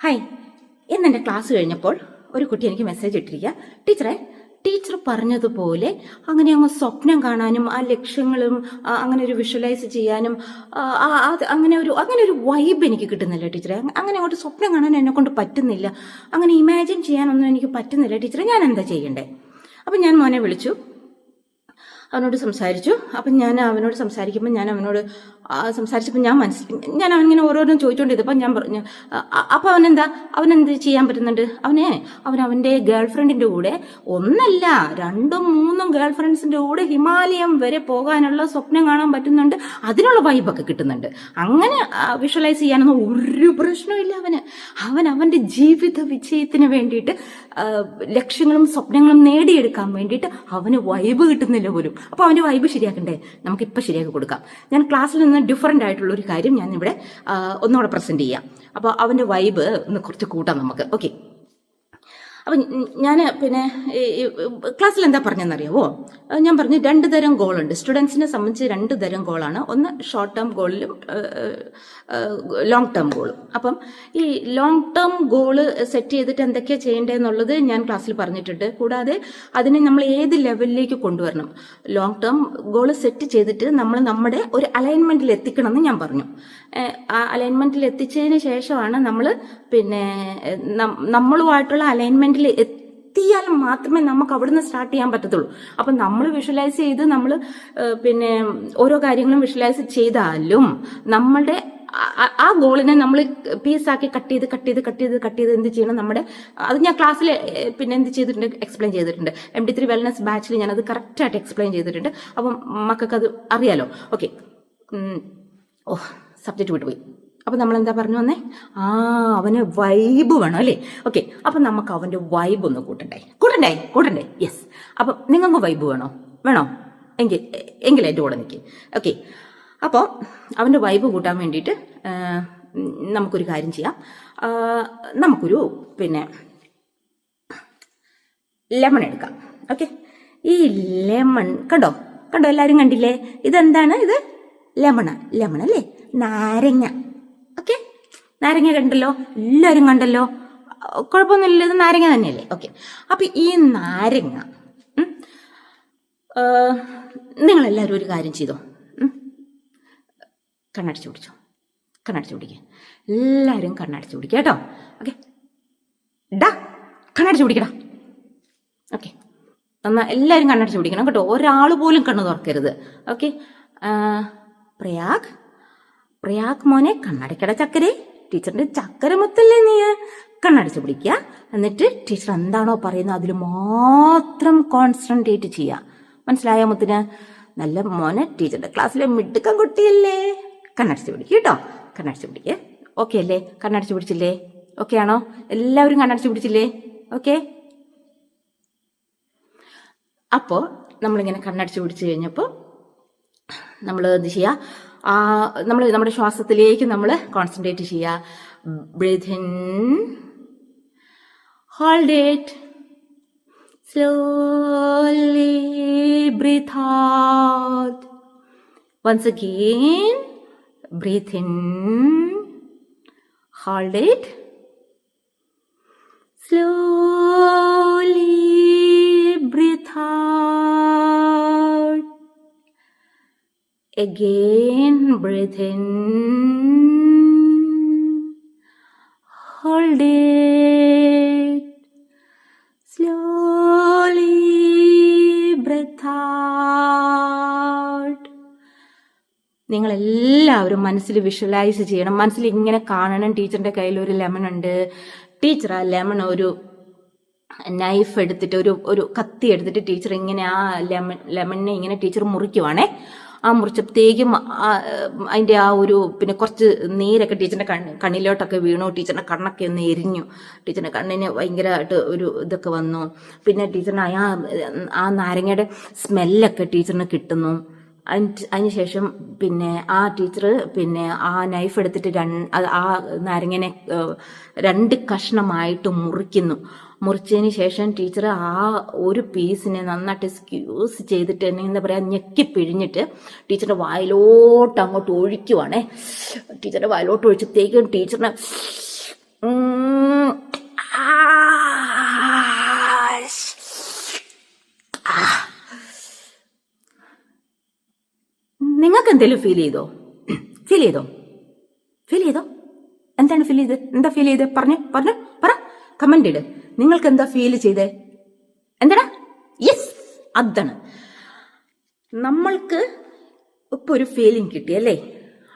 Hi, ഇന്നെൻ്റെ class കഴിഞ്ഞപ്പോൾ ഒരു കുട്ടി എനിക്ക് മെസ്സേജ് ഇട്ടിരിക്കുക, ടീച്ചർ പറഞ്ഞതുപോലെ അങ്ങനെ അങ്ങ് സ്വപ്നം കാണാനും ആ ലക്ഷ്യങ്ങളും അങ്ങനെ ഒരു വിഷ്വലൈസ് ചെയ്യാനും അങ്ങനെ ഒരു വൈബ് എനിക്ക് കിട്ടുന്നില്ല ടീച്ചറെ. അങ്ങനെ അങ്ങോട്ട് സ്വപ്നം കാണാൻ എന്നെ കൊണ്ട് പറ്റുന്നില്ല, അങ്ങനെ ഇമാജിൻ ചെയ്യാനൊന്നും എനിക്ക് പറ്റുന്നില്ല ടീച്ചറെ. ഞാൻ എന്താ ചെയ്യണ്ടേ? അപ്പം ഞാൻ മോനെ വിളിച്ചു, അവനോട് സംസാരിച്ചു. അപ്പം ഞാൻ അവനോട് സംസാരിക്കുമ്പോൾ ഞാൻ അവനോട് സംസാരിച്ചപ്പോൾ ഞാൻ അവനിങ്ങനെ ഓരോന്നും ചോദിച്ചുകൊണ്ടിരുന്നപ്പോൾ ഞാൻ പറഞ്ഞു, അപ്പോൾ അവനെന്ത് ചെയ്യാൻ പറ്റുന്നുണ്ട്? അവൻ്റെ ഗേൾ ഫ്രണ്ടിൻ്റെ കൂടെ ഒന്നല്ല 2-3 ഗേൾ ഫ്രണ്ട്സിൻ്റെ കൂടെ ഹിമാലയം വരെ പോകാനുള്ള സ്വപ്നം കാണാൻ പറ്റുന്നുണ്ട്, അതിനുള്ള വൈബൊക്കെ കിട്ടുന്നുണ്ട്. അങ്ങനെ വിഷ്വലൈസ് ചെയ്യാനൊന്നും ഒരു പ്രശ്നമില്ല അവൻ്റെ ജീവിത വിജയത്തിന് വേണ്ടിയിട്ട് ലക്ഷ്യങ്ങളും സ്വപ്നങ്ങളും നേടിയെടുക്കാൻ വേണ്ടിയിട്ട് അവന് വൈബ് കിട്ടുന്നില്ല പോലും. അപ്പോൾ അവൻ്റെ വൈബ് ശരിയാക്കണ്ടേ? നമുക്കിപ്പോൾ ശരിയാക്കി കൊടുക്കാം. ഞാൻ ക്ലാസ്സിൽ നിന്ന് ഡിഫറൻ്റ് ആയിട്ടുള്ള ഒരു കാര്യം ഞാൻ ഇവിടെ ഒന്നുകൂടെ പ്രസന്റ് ചെയ്യാം. അപ്പോൾ അവൻ്റെ വൈബ് ഒന്ന് കുറച്ച് കൂട്ടാം നമുക്ക്. ഓക്കെ, അപ്പം ഞാൻ ക്ലാസ്സിൽ എന്താ പറഞ്ഞെന്നറിയാവോ? ഞാൻ പറഞ്ഞു 2 തരം ഗോളുണ്ട്. സ്റ്റുഡൻസിനെ സംബന്ധിച്ച് 2 തരം ഗോളാണ്. ഒന്ന് ഷോർട്ട് ടേം ഗോളിലും ലോങ് ടേം ഗോളും. അപ്പം ഈ ലോങ് ടേം ഗോള് സെറ്റ് ചെയ്തിട്ട് എന്തൊക്കെയാണ് ചെയ്യേണ്ടതെന്നുള്ളത് ഞാൻ ക്ലാസ്സിൽ പറഞ്ഞിട്ടുണ്ട്. കൂടാതെ അതിനെ നമ്മൾ ഏത് ലെവലിലേക്ക് കൊണ്ടുവരണം, ലോങ് ടേം ഗോള് സെറ്റ് ചെയ്തിട്ട് നമ്മൾ നമ്മുടെ ഒരു അലൈൻമെന്റിൽ എത്തിക്കണം എന്ന് ഞാൻ പറഞ്ഞു. ആ അലൈൻമെന്റിൽ എത്തിച്ചതിന് ശേഷമാണ് നമ്മൾ നമ്മളുമായിട്ടുള്ള അലൈൻമെന്റിൽ എത്തിയാൽ മാത്രമേ നമുക്ക് അവിടുന്ന് സ്റ്റാർട്ട് ചെയ്യാൻ പറ്റത്തുള്ളൂ. അപ്പം നമ്മൾ വിഷ്വലൈസ് ചെയ്ത് നമ്മൾ ഓരോ കാര്യങ്ങളും വിഷ്വലൈസ് ചെയ്താലും നമ്മളുടെ ആ ഗോളിനെ നമ്മൾ പീസാക്കി കട്ട് ചെയ്ത് എന്ത് ചെയ്യണം? അത് ഞാൻ ക്ലാസ്സിൽ എന്ത് ചെയ്തിട്ടുണ്ട്, എക്സ്പ്ലെയിൻ ചെയ്തിട്ടുണ്ട്. MD3 വെൽനസ് ബാച്ചിൽ ഞാനത് കറക്റ്റായിട്ട് എക്സ്പ്ലെയിൻ ചെയ്തിട്ടുണ്ട്. അപ്പം മക്കൾക്ക് അത് അറിയാലോ. ഓക്കെ, സബ്ജക്റ്റ് വിട്ടുപോയി. അപ്പം നമ്മൾ എന്താ പറഞ്ഞു വന്നേ? അവന് വൈബ് വേണം അല്ലേ? ഓക്കെ, അപ്പം നമുക്ക് അവൻ്റെ വൈബ് ഒന്ന് കൂട്ടണ്ടേ? യെസ്. അപ്പം നിങ്ങൾക്ക് വൈബ് വേണോ? എങ്കിൽ എൻ്റെ കൂടെ നിൽക്കും. ഓക്കെ, അപ്പോൾ അവൻ്റെ വൈബ് കൂട്ടാൻ വേണ്ടിയിട്ട് നമുക്കൊരു കാര്യം ചെയ്യാം. നമുക്കൊരു ലെമൺ എടുക്കാം. ഓക്കെ, ഈ ലെമൺ കണ്ടോ എല്ലാവരും കണ്ടില്ലേ? ഇതെന്താണ്? ഇത് ലെമൺ അല്ലേ? നാരങ്ങ. ഓക്കെ, നാരങ്ങ കണ്ടല്ലോ, എല്ലാവരും കണ്ടല്ലോ, കുഴപ്പമൊന്നുമില്ല, ഇത് നാരങ്ങ തന്നെയല്ലേ? ഓക്കെ, അപ്പം ഈ നാരങ്ങ നിങ്ങളെല്ലാവരും ഒരു കാര്യം ചെയ്തോ, കണ്ണടച്ച് പിടിക്കുക. എല്ലാവരും കണ്ണടച്ച് പിടിക്കുക കേട്ടോ. ഓക്കെ, കണ്ണടച്ച് പിടിക്കടാ. ഓക്കെ, എല്ലാവരും കണ്ണടച്ച് പിടിക്കണം കേട്ടോ, ഒരാൾ പോലും കണ്ണ് തുറക്കരുത്. ഓക്കെ, പ്രയാഗ് മോനെ കണ്ണടക്കട ചക്കരെ, ടീച്ചറിന്റെ ചക്കര മൊത്തല്ലേ നീ? കണ്ണടച്ച് പിടിക്കുക. എന്നിട്ട് ടീച്ചർ എന്താണോ പറയുന്നത് അതിൽ മാത്രം കോൺസെൻട്രേറ്റ് ചെയ്യുക. മനസ്സിലായോ മുത്തിന്? നല്ല മോനെ, ടീച്ചറിന്റെ ക്ലാസ്സിലെ മിടുക്കം കുട്ടിയല്ലേ? കണ്ണടച്ച് പിടിക്കുക കേട്ടോ, കണ്ണടച്ച് പിടിക്കുക. ഓക്കെ അല്ലേ? കണ്ണടച്ച് പിടിച്ചില്ലേ? ഓക്കെ ആണോ? എല്ലാവരും കണ്ണടച്ച് പിടിച്ചില്ലേ? ഓക്കെ, അപ്പോൾ നമ്മളിങ്ങനെ കണ്ണടച്ച് പിടിച്ചു കഴിഞ്ഞപ്പോൾ നമ്മൾ എന്ത് ചെയ്യുക? നമ്മൾ നമ്മുടെ ശ്വാസത്തിലേക്ക് നമ്മൾ കോൺസെൻട്രേറ്റ് ചെയ്യുക. Breathe in, hold it, slowly breathe out. Once again, breathe in, hold it, slowly breathe out. Again, breathe in, hold it, slowly breath out. നിങ്ങളെല്ലാവരും മനസ്സിൽ വിഷ്വലൈസ് ചെയ്യണം, മനസ്സിൽ ഇങ്ങനെ കാണണം. ടീച്ചറിൻ്റെ കയ്യിൽ ഒരു ലെമൺ ഉണ്ട്. ടീച്ചർ ആ ലെമൺ ഒരു നൈഫ് എടുത്തിട്ട് ഒരു കത്തി എടുത്തിട്ട് ടീച്ചർ ഇങ്ങനെ ആ ലെമണിനെ ഇങ്ങനെ ടീച്ചർ മുറിക്കുവാണേ. ആ മുറിച്ചപ്പോഴത്തേക്കും അതിൻ്റെ ആ ഒരു കുറച്ച് നീരൊക്കെ ടീച്ചറിൻ്റെ കണ്ണിലോട്ടൊക്കെ വീണു. ടീച്ചറിൻ്റെ കണ്ണൊക്കെ ഒന്ന് എരിഞ്ഞു. ടീച്ചറിൻ്റെ കണ്ണിന് ഭയങ്കരമായിട്ട് ഒരു ഇതൊക്കെ വന്നു. ടീച്ചറിന് ആ നാരങ്ങയുടെ സ്മെല്ലൊക്കെ ടീച്ചറിന് കിട്ടുന്നു. അതിനുശേഷം ആ ടീച്ചർ ആ നൈഫ് എടുത്തിട്ട് ആ നാരങ്ങനെ 2 കഷ്ണമായിട്ട് മുറിച്ചതിന് ശേഷം ടീച്ചർ ആ ഒരു പീസിനെ നന്നായിട്ട് സ്ക്യൂസ് ചെയ്തിട്ട് എന്താ പറയുക, ഞെക്കി പിഴിഞ്ഞിട്ട് ടീച്ചറുടെ വായിലോട്ട് അങ്ങോട്ട് ഒഴിക്കുവാണേ. ടീച്ചറുടെ വായിലോട്ട് ഒഴിച്ചത്തേക്കും ടീച്ചറിന് എന്തെങ്കിലും ഫീൽ ചെയ്തോ? ഫീൽ ചെയ്തോ? ഫീൽ ചെയ്തോ? എന്താണ് ഫീൽ ചെയ്ത്? എന്താ ഫീൽ ചെയ്ത്? പറ, കമന്റ് ഇട്. നിങ്ങൾക്ക് എന്താ ഫീൽ ചെയ്തേ? എന്താടാ? യെസ്, അതാണ്. നമ്മൾക്ക് ഇപ്പൊ ഒരു ഫീലിംഗ് കിട്ടിയല്ലേ?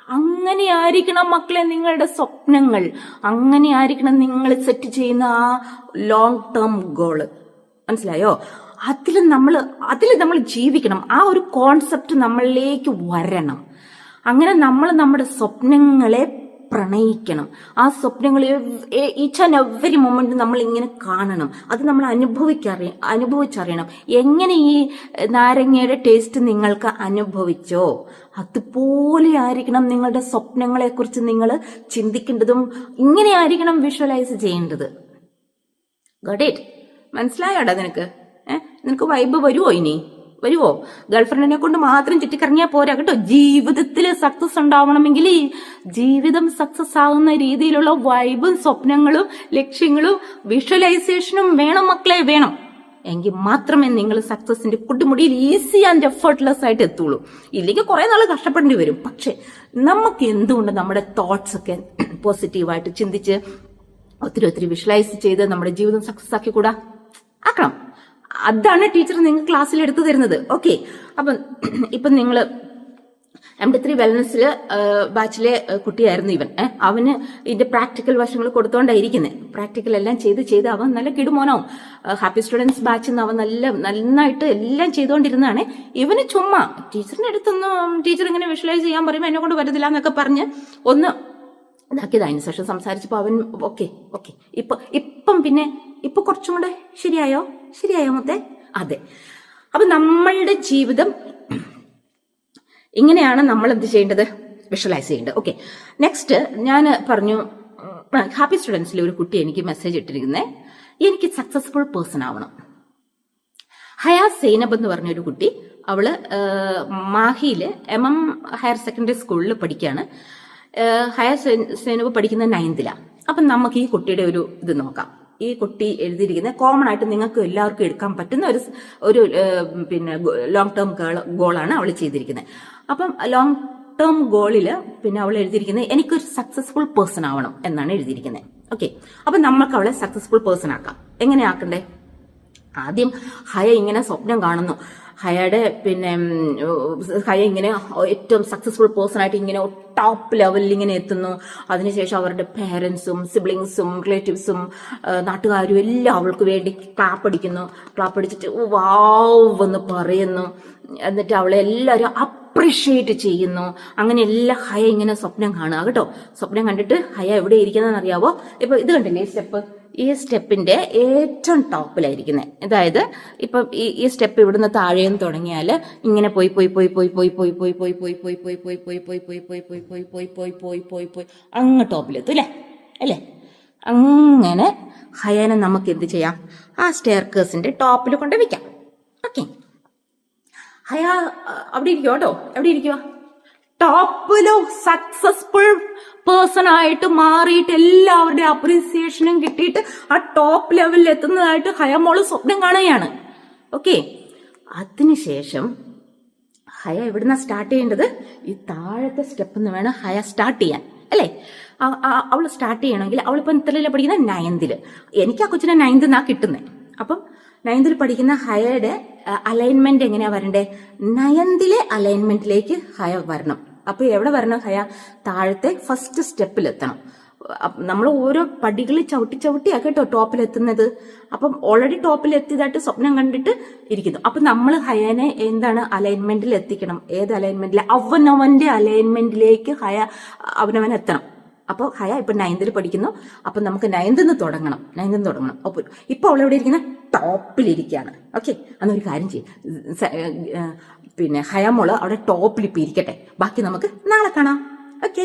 അങ്ങനെ ആയിരിക്കണം മക്കളെ നിങ്ങളുടെ സ്വപ്നങ്ങൾ. അങ്ങനെ ആയിരിക്കണം നിങ്ങൾ സെറ്റ് ചെയ്യുന്ന ആ ലോങ് ടേം ഗോള്. മനസ്സിലായോ? അതിൽ നമ്മൾ ജീവിക്കണം. ആ ഒരു കോൺസെപ്റ്റ് നമ്മളിലേക്ക് വരണം. അങ്ങനെ നമ്മൾ നമ്മുടെ സ്വപ്നങ്ങളെ പ്രണയിക്കണം. ആ സ്വപ്നങ്ങൾ ഈച്ച് ആൻഡ് എവരി മൊമെന്റ് നമ്മൾ ഇങ്ങനെ കാണണം. അത് നമ്മൾ അനുഭവിച്ചറിയണം. എങ്ങനെ ഈ നാരങ്ങയുടെ ടേസ്റ്റ് നിങ്ങൾക്ക് അനുഭവിച്ചോ അതുപോലെ ആയിരിക്കണം നിങ്ങളുടെ സ്വപ്നങ്ങളെ കുറിച്ച് നിങ്ങൾ ചിന്തിക്കേണ്ടതും. ഇങ്ങനെ ആയിരിക്കണം വിഷ്വലൈസ് ചെയ്യേണ്ടത്. Got it? മനസ്സിലായോടാ നിനക്ക്? നിനക്ക് വൈബ് വരുവോ? ഗേൾഫ്രണ്ടിനെ കൊണ്ട് മാത്രം ചുറ്റിക്കറങ്ങിയാൽ പോരാ കേട്ടോ. ജീവിതത്തിൽ സക്സസ് ഉണ്ടാവണമെങ്കിൽ ഈ ജീവിതം സക്സസ് ആവുന്ന രീതിയിലുള്ള വൈബും സ്വപ്നങ്ങളും ലക്ഷ്യങ്ങളും വിഷ്വലൈസേഷനും വേണം മക്കളെ, വേണം. എങ്കിൽ മാത്രമേ നിങ്ങൾ സക്സസിന്റെ കുട്ടിമുടിയിൽ ഈസി ആൻഡ് എഫേർട്ട്ലെസ് ആയിട്ട് എത്തുള്ളൂ. ഇല്ലെങ്കിൽ കുറെ നാൾ കഷ്ടപ്പെടേണ്ടി വരും. പക്ഷെ നമുക്ക് എന്തുകൊണ്ട് നമ്മുടെ തോട്ട്സ് ഒക്കെ പോസിറ്റീവായിട്ട് ചിന്തിച്ച് ഒത്തിരി വിഷ്വലൈസ് ചെയ്ത് നമ്മുടെ ജീവിതം സക്സസ് ആക്കിക്കൂടാ? ആക്കണം. അതാണ് ടീച്ചർ നിങ്ങൾക്ക് ക്ലാസ്സിൽ എടുത്തു തരുന്നത്. ഓക്കെ, ഇപ്പം നിങ്ങൾ M3 വെൽനസില് ബാച്ചിലെ കുട്ടിയായിരുന്നു ഇവൻ. അവന് ഇതിന്റെ പ്രാക്ടിക്കൽ വശങ്ങൾ കൊടുത്തോണ്ടായിരിക്കുന്നത്. പ്രാക്ടിക്കൽ എല്ലാം ചെയ്ത് അവൻ നല്ല കിടുമോനാവും. ഹാപ്പി സ്റ്റുഡൻസ് ബാച്ചിൽ നിന്ന് അവൻ നന്നായിട്ട് എല്ലാം ചെയ്തുകൊണ്ടിരുന്നതാണ്. ഇവന് ചുമ്മാ ടീച്ചറിന്റെ അടുത്തൊന്നും ടീച്ചർ ഇങ്ങനെ വിഷ്വലൈസ് ചെയ്യാൻ പറയുമ്പോൾ എന്നെ കൊണ്ട് വരത്തില്ല എന്നൊക്കെ പറഞ്ഞ് ഒന്ന് ഇതാക്കിയത്. അതിന് ശേഷം സംസാരിച്ചപ്പോൾ അവൻ ഓക്കെ ഇപ്പം പിന്നെ ഇപ്പൊ കുറച്ചും കൂടെ ശരിയായോ മൊത്തേ? അതെ. അപ്പൊ നമ്മളുടെ ജീവിതം ഇങ്ങനെയാണ് നമ്മൾ എന്ത് ചെയ്യേണ്ടത്? വിഷ്വലൈസ് ചെയ്യേണ്ടത്. ഓക്കെ, നെക്സ്റ്റ് ഞാൻ പറഞ്ഞു, ഹാപ്പി സ്റ്റുഡൻസിൽ ഒരു കുട്ടി എനിക്ക് മെസ്സേജ് ഇട്ടിരിക്കുന്നത്, എനിക്ക് സക്സസ്ഫുൾ പേഴ്സൺ ആവണം. ഹയാ സൈനബ് എന്ന് പറഞ്ഞൊരു കുട്ടി, അവള് മാഹിയില് MM ഹയർ സെക്കൻഡറി സ്കൂളിൽ പഠിക്കുകയാണ്. ഹയർ സൈനബ് പഠിക്കുന്നത് 9th. അപ്പം നമുക്ക് ഈ കുട്ടിയുടെ ഒരു ഇത് നോക്കാം. ഈ കുട്ടി എഴുതിയിരിക്കുന്ന കോമൺ ആയിട്ട് നിങ്ങൾക്ക് എല്ലാവർക്കും എടുക്കാൻ പറ്റുന്ന ഒരു പിന്നെ ലോങ് ടേം ഗോളാണ് അവൾ ചെയ്തിരിക്കുന്നത്. അപ്പം ലോങ് ടേം ഗോളില് പിന്നെ അവൾ എഴുതിയിരിക്കുന്നത് എനിക്കൊരു സക്സസ്ഫുൾ പേഴ്സൺ ആവണം എന്നാണ് എഴുതിയിരിക്കുന്നത്. ഓക്കെ, അപ്പൊ നമ്മൾക്ക് അവളെ സക്സസ്ഫുൾ പേഴ്സൺ ആക്കാം. എങ്ങനെ ആക്കണ്ടേ? ആദ്യം ഹയ ഇങ്ങനെ സ്വപ്നം കാണുന്നു. ഹയയുടെ ഹയ ഇങ്ങനെ ഏറ്റവും സക്സസ്ഫുൾ പേഴ്സൺ ആയിട്ട് ഇങ്ങനെ ടോപ്പ് ലെവലിൽ ഇങ്ങനെ എത്തുന്നു. അതിനുശേഷം അവരുടെ പേരൻസും സിബ്ലിങ്സും റിലേറ്റീവ്സും നാട്ടുകാരും എല്ലാം അവൾക്ക് വേണ്ടി ക്ലാപ്പ് അടിച്ചിട്ട് വാവ് എന്ന് പറയുന്നു. എന്നിട്ട് അവളെ എല്ലാവരും അപ്രിഷിയേറ്റ് ചെയ്യുന്നു. അങ്ങനെ എല്ലാം ഹയ ഇങ്ങനെ സ്വപ്നം കാണുക കേട്ടോ. സ്വപ്നം കണ്ടിട്ട് ഹയ എവിടെ ഇരിക്കുന്നതെന്ന് അറിയാവോ? ഇപ്പൊ ഇത് കണ്ടില്ലേ ഈ സ്റ്റെപ്പിന്റെ ഏറ്റവും ടോപ്പിലായിരിക്കുന്നത്. അതായത് ഇപ്പൊ ഈ സ്റ്റെപ്പ് ഇവിടുന്ന് താഴേന്ന് തുടങ്ങിയാൽ ഇങ്ങനെ പോയി അങ്ങ് ടോപ്പിലെത്തും അല്ലേ? അങ്ങനെ ഹയാനെ നമുക്ക് എന്ത് ചെയ്യാം? ആ സ്റ്റെയർകേഴ്സിന്റെ ടോപ്പിൽ കൊണ്ട് വെക്കാം. ഓക്കെ, ഹയ അവിടെ ഇരിക്കുക കേട്ടോ. എവിടെ ഇരിക്കുക? ടോപ്പിലോ സക്സസ്ഫുൾ പേഴ്സൺ ആയിട്ട് മാറിയിട്ട് എല്ലാവരുടെ അപ്രീസിയേഷനും കിട്ടിയിട്ട് ആ ടോപ്പ് ലെവലിൽ എത്തുന്നതായിട്ട് ഹയമോള് സ്വപ്നം കാണുകയാണ്. ഓക്കെ, അതിനുശേഷം ഹയ എവിടുന്ന സ്റ്റാർട്ട് ചെയ്യേണ്ടത്? ഈ താഴത്തെ സ്റ്റെപ്പ് നിന്ന് വേണം ഹയ സ്റ്റാർട്ട് ചെയ്യാൻ അല്ലേ? അവൾ സ്റ്റാർട്ട് ചെയ്യണമെങ്കിൽ അവളിപ്പം എത്രയിലാണ് പഠിക്കുന്നത്? 9th. എനിക്ക് ആ കൊച്ചിനെ 9th കിട്ടുന്നത്. അപ്പം 9th പഠിക്കുന്ന ഹയയുടെ അലൈൻമെന്റ് എങ്ങനെയാ വരണ്ടേ? 9th അലൈൻമെന്റിലേക്ക് ഹയ വരണം. അപ്പൊ എവിടെ വരണം? ഹയ താഴത്തെ ഫസ്റ്റ് സ്റ്റെപ്പിൽ എത്തണം. നമ്മൾ ഓരോ പടികൾ ചവിട്ടിയാ കേട്ടോ ടോപ്പിലെത്തുന്നത്. അപ്പം ഓൾറെഡി ടോപ്പിൽ എത്തിയതായിട്ട് സ്വപ്നം കണ്ടിട്ട് ഇരിക്കുന്നു. അപ്പൊ നമ്മൾ ഹയനെ എന്താണ് അലൈൻമെന്റിൽ എത്തിക്കണം. ഏത് അലൈൻമെന്റിൽ? അവനവന്റെ അലൈൻമെന്റിലേക്ക് ഹയ അവനവൻ എത്തണം. അപ്പോൾ ഹയ ഇപ്പൊ 9th പഠിക്കുന്നു. അപ്പൊ നമുക്ക് 9th തുടങ്ങണം. അപ്പൊ ഇപ്പൊ അവൾ എവിടെ ഇരിക്കുന്ന? ടോപ്പിലിരിക്കുകയാണ്. ഓക്കെ, അന്നൊരു കാര്യം ചെയ്യും, പിന്നെ ഹയമോള് അവിടെ ടോപ്പിൽ ഇപ്പൊ ഇരിക്കട്ടെ. ബാക്കി നമുക്ക് നാളെ കാണാം. ഓക്കെ.